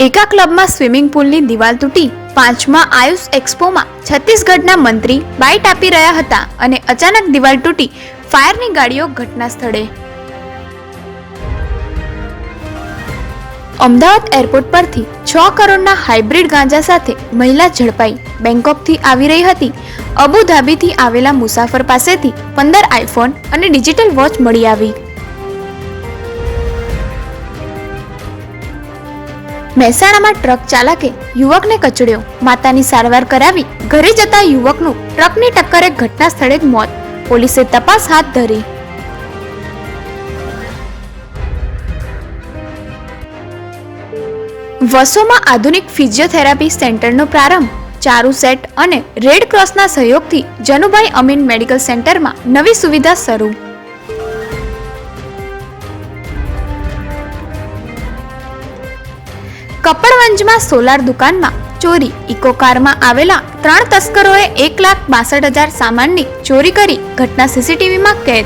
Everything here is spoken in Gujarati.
એકા ક્લબમાં સ્વિમિંગ પુલની દિવાલ તૂટી 5મા આયુષ એક્સપોમાં છત્તીસગઢના મંત્રી બાઇટ આપી રહ્યા હતા અને અચાનક દિવાલ તૂટી ફાયરની ગાડીઓ ઘટના સ્થળે. અમદાવાદ એરપોર્ટ પરથી 6 કરોડના હાઇબ્રિડ ગાંજા સાથે મહિલા ઝડપાઈ. બેંકોકથી આવી રહી હતી. અબુધાબીથી આવેલા મુસાફર પાસેથી 15 આઈફોન અને ડિજિટલ વોચ મળી આવી. મહેસાણામાં ટ્રક ચાલકે યુવકને કચડ્યો. માતાની સારવાર કરાવી ઘરે જતા યુવકનું ટ્રકની ટક્કરે ઘટના સ્થળે જ મોત. પોલીસે તપાસ હાથ ધરી. વસોમાં આધુનિક ફિઝિયોથેરાપી સેન્ટરનો પ્રારંભ. ચારુ સેટ અને રેડ ક્રોસના સહયોગથી જનુભાઈ અમીન મેડિકલ સેન્ટરમાં નવી સુવિધા શરૂ. કપડવંજમાં સોલાર દુકાનમાં ચોરી. ઇકો કારમાં આવેલા 3 તસ્કરોએ 1,62,000 સામાનની ચોરી કરી ઘટના સીસીટીવીમાં કેદ.